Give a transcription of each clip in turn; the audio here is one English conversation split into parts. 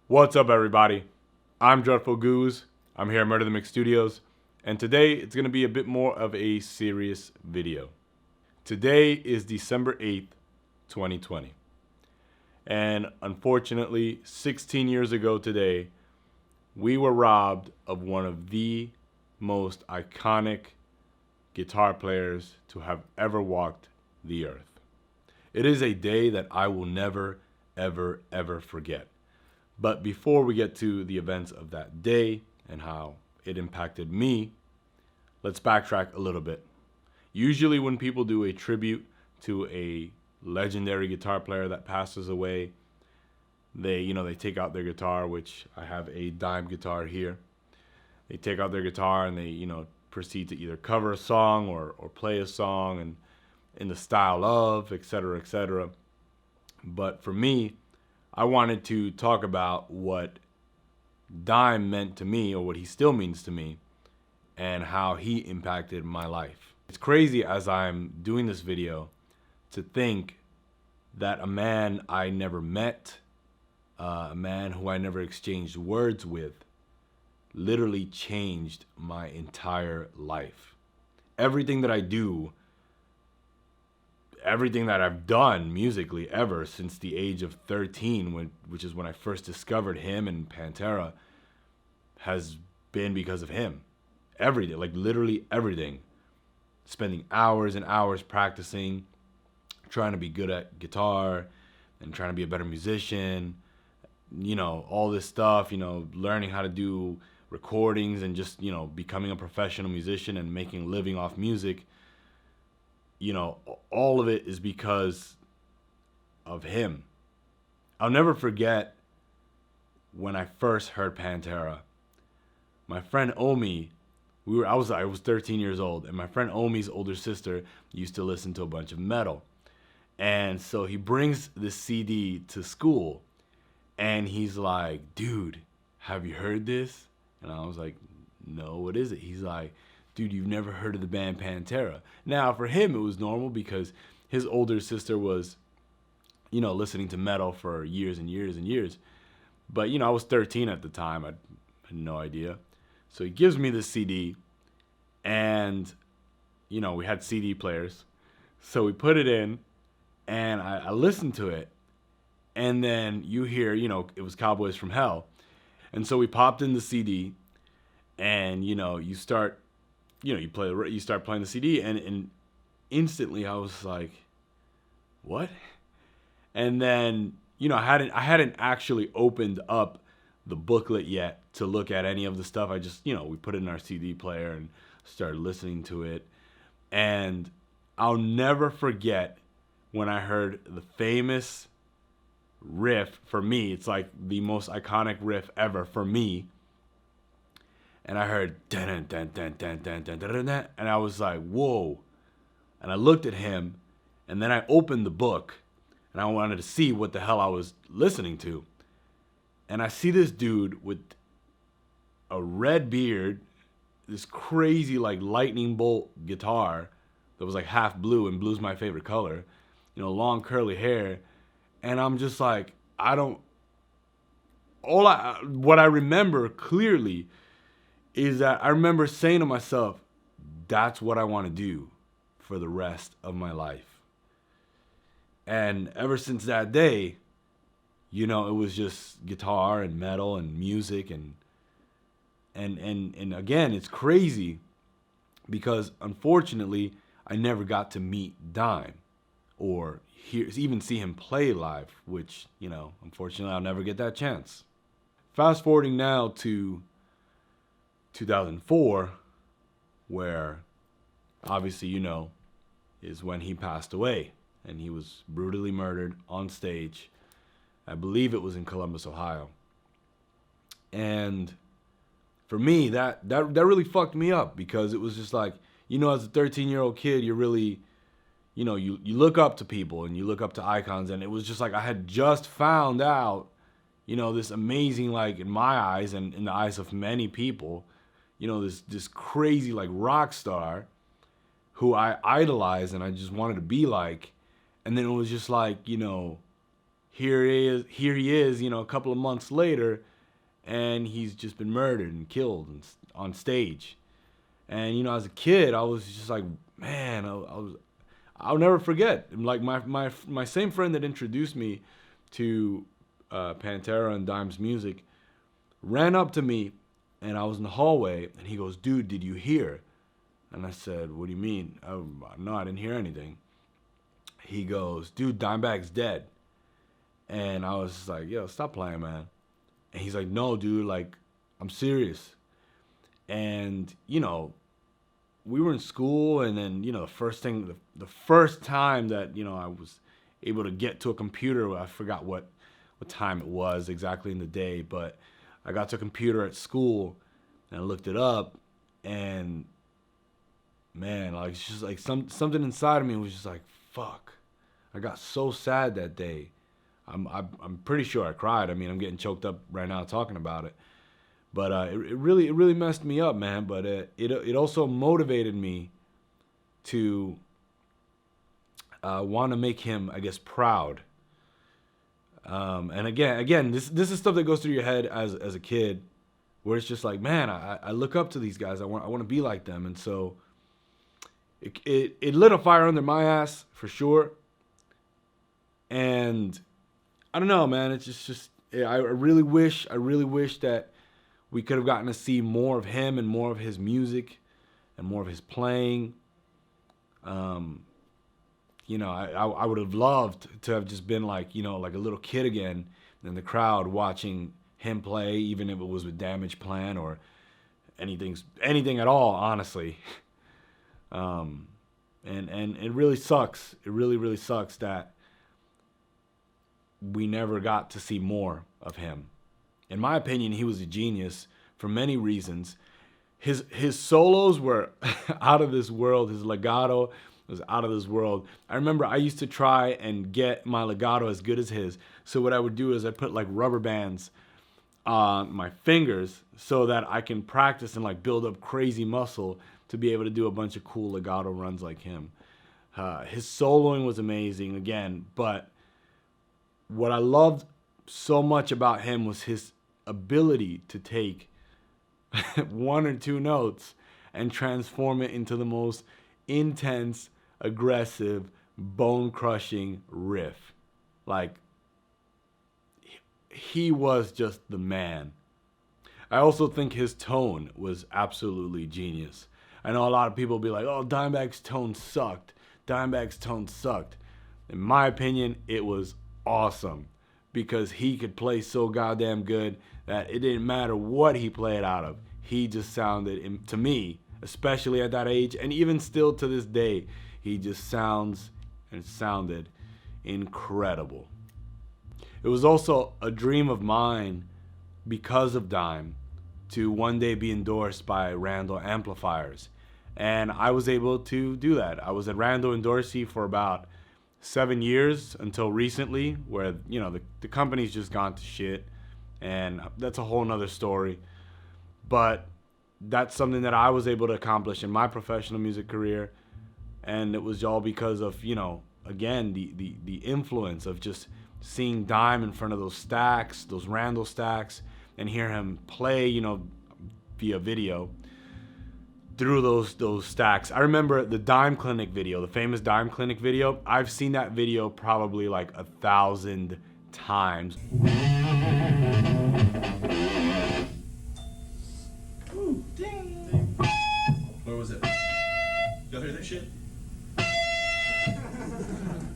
What's up, everybody? I'm Dreadful Gooz. I'm here at Murder the Mix Studios, and today it's going to be a bit more of a serious video. Today is December 8th, 2020. And unfortunately, 16 years ago today, we were robbed of one of the most iconic guitar players to have ever walked the earth. It is a day that I will never, ever, ever forget. But before we get to the events of that day and how it impacted me, let's backtrack a little bit. Usually when people do a tribute to a legendary guitar player that passes away, they take out their guitar, which I have a dime guitar here. They take out their guitar and they, proceed to either cover a song or play a song and in the style of, etc., etc. But for me, I wanted to talk about what Dime meant to me, or what he still means to me, and how he impacted my life. It's crazy as I'm doing this video to think that a man I never met, a man who I never exchanged words with, literally changed my entire life. Everything that I do, everything that I've done musically ever since the age of 13, which is when I first discovered him and Pantera, has been because of him. Everything, like literally everything. Spending hours and hours practicing, trying to be good at guitar and trying to be a better musician, all this stuff, learning how to do recordings and just, becoming a professional musician and making a living off music. All of it is because of him. I'll never forget when I first heard Pantera. My friend Omi, I was 13 years old, and my friend Omi's older sister used to listen to a bunch of metal. And so he brings this CD to school, and he's like, "Dude, have you heard this?" And I was like, "No, what is it?" He's like, "Dude, you've never heard of the band Pantera." Now, for him, it was normal because his older sister was, listening to metal for years and years and years. But, I was 13 at the time. I had no idea. So he gives me this CD, and, we had CD players. So we put it in, and I listened to it. And then you hear, it was Cowboys from Hell. And so we popped in the CD, and, you start... you start playing the CD, and instantly I was like, "What?" And then, I hadn't actually opened up the booklet yet to look at any of the stuff. I just, we put it in our CD player and started listening to it. And I'll never forget when I heard the famous riff. For me, it's like the most iconic riff ever for me. And I heard dun dun dun dun dun dun dun dun, and I was like, "Whoa!" And I looked at him, and then I opened the book, and I wanted to see what the hell I was listening to. And I see this dude with a red beard, this crazy like lightning bolt guitar that was like half blue, and blue's my favorite color, long curly hair, and I'm just like, what I remember clearly is that I remember saying to myself, that's what I want to do for the rest of my life. And ever since that day, it was just guitar and metal and music and again, it's crazy because unfortunately I never got to meet Dime or even see him play live, which, unfortunately I'll never get that chance. Fast forwarding now to 2004, where obviously, is when he passed away, and he was brutally murdered on stage. I believe it was in Columbus, Ohio. And for me, that really fucked me up, because it was just like, as a 13-year-old kid, you're really, you look up to people and you look up to icons, and it was just like I had just found out, this amazing, like in my eyes and in the eyes of many people, this crazy like rock star who I idolized and I just wanted to be like. And then it was just like, here he is, you know, a couple of months later, and he's just been murdered and killed on stage. And you know, as a kid, I was just like, man, I'll never forget. Like my same friend that introduced me to Pantera and Dime's music ran up to me, and I was in the hallway, and he goes, "Dude, did you hear?" And I said, "What do you mean?" No, I didn't hear anything. He goes, "Dude, Dimebag's dead." And I was just like, "Yo, stop playing, man." And he's like, "No, dude, like, I'm serious." And, you know, we were in school, and then, you know, the first time that, you know, I was able to get to a computer, I forgot what time it was exactly in the day, but I got to a computer at school, and I looked it up, and man, like, it's just like something inside of me was just like, fuck. I got so sad that day. I'm pretty sure I cried. I mean, I'm getting choked up right now talking about it. But it really messed me up, man. But it also motivated me to want to make him, I guess, proud. And again, this is stuff that goes through your head as a kid, where it's just like, man, I look up to these guys. I want to be like them. And so it lit a fire under my ass for sure. And I don't know, man. It's just I really wish that we could have gotten to see more of him and more of his music and more of his playing. You know, I would have loved to have just been like, you know, like a little kid again in the crowd watching him play, even if it was with Damage Plan or anything at all, honestly. And it really sucks. It really sucks that we never got to see more of him. In my opinion, he was a genius for many reasons. His solos were out of this world. His legato was out of this world. I remember I used to try and get my legato as good as his. So what I would do is I put like rubber bands on my fingers so that I can practice and like build up crazy muscle to be able to do a bunch of cool legato runs like him. His soloing was amazing again, but what I loved so much about him was his ability to take one or two notes and transform it into the most intense, aggressive, bone-crushing riff. Like, he was just the man. I also think his tone was absolutely genius. I know a lot of people will be like, "Oh, Dimebag's tone sucked. Dimebag's tone sucked." In my opinion, it was awesome because he could play so goddamn good that it didn't matter what he played out of. He just sounded, to me, especially at that age, and even still to this day, he just sounded incredible. It was also a dream of mine because of Dime to one day be endorsed by Randall Amplifiers. And I was able to do that. I was at Randall Endorsee for about 7 years until recently, where, you know, the company's just gone to shit, and that's a whole nother story. But that's something that I was able to accomplish in my professional music career, and it was all because of, you know, again, the influence of just seeing Dime in front of those stacks, those Randall stacks, and hear him play, you know, via video through those stacks. I remember the Dime Clinic video, the famous Dime Clinic video. I've seen that video probably like 1,000 times. Ooh, ding. Where was it? Y'all hear that shit?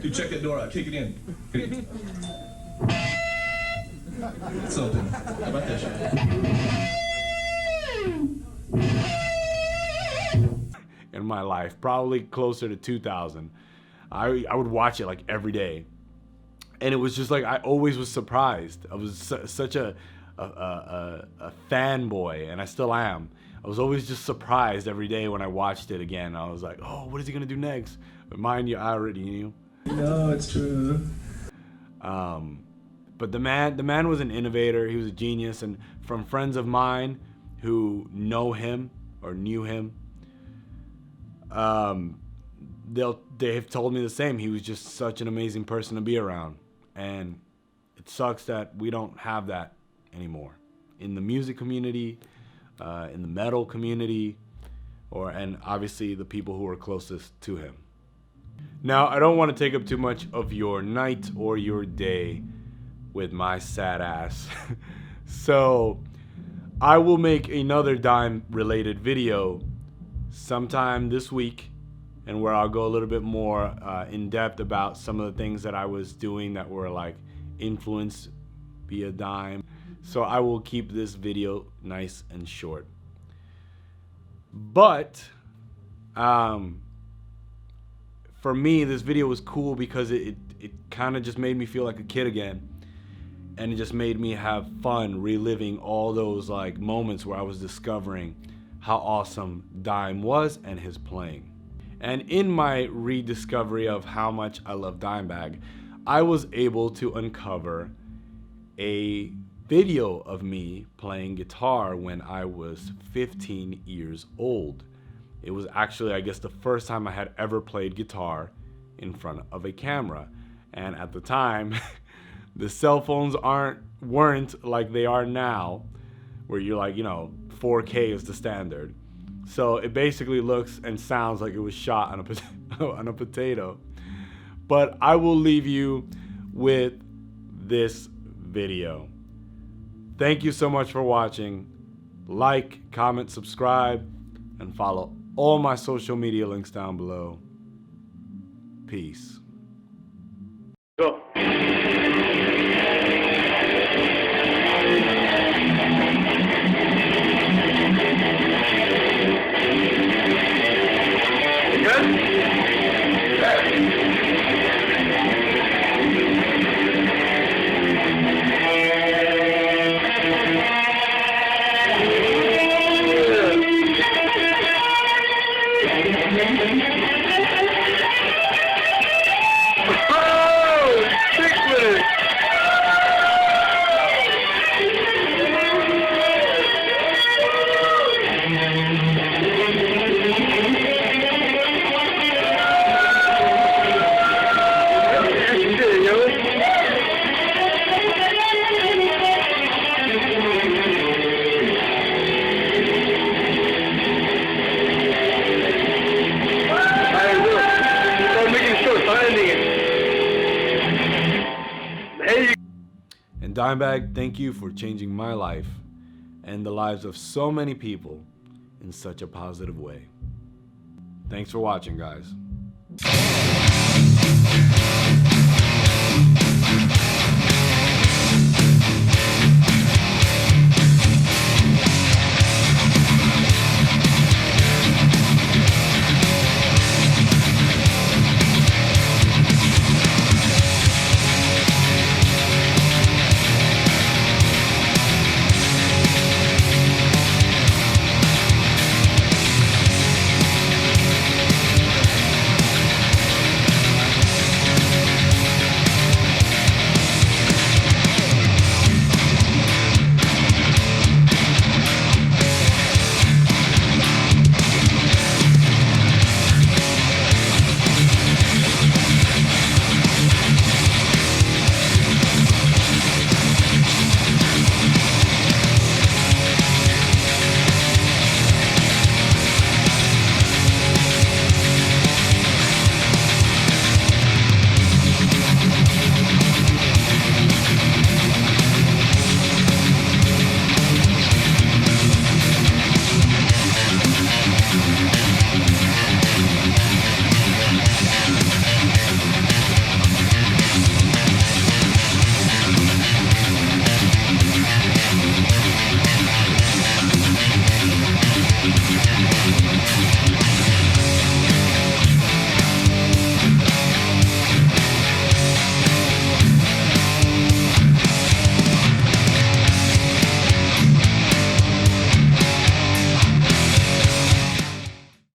Dude, check that door out. Kick it in. It's open. How about that shit? In my life, probably closer to 2,000. I would watch it like every day, and it was just like I always was surprised. I was such a fanboy, and I still am. I was always just surprised every day when I watched it again. I was like, oh, what is he gonna do next? But mind you, I already knew. No, it's true. But the man was an innovator. He was a genius, and from friends of mine who know him or knew him, they have told me the same. He was just such an amazing person to be around, and sucks that we don't have that anymore in the music community, in the metal community, and obviously the people who are closest to him. Now, I don't want to take up too much of your night or your day with my sad ass. So I will make another Dime related video sometime this week, and where I'll go a little bit more in depth about some of the things that I was doing that were like influenced via Dime. So I will keep this video nice and short. But for me, this video was cool because it kind of just made me feel like a kid again. And it just made me have fun reliving all those like moments where I was discovering how awesome Dime was and his playing. And in my rediscovery of how much I love Dimebag, I was able to uncover a video of me playing guitar when I was 15 years old. It was actually, I guess, the first time I had ever played guitar in front of a camera. And at the time, the cell phones weren't like they are now, where you're like, 4K is the standard. So it basically looks and sounds like it was shot on a potato. But I will leave you with this video. Thank you so much for watching. Like, comment, subscribe, and follow all my social media links down below. Peace. Go. And Dimebag, thank you for changing my life and the lives of so many people in such a positive way. Thanks for watching, guys.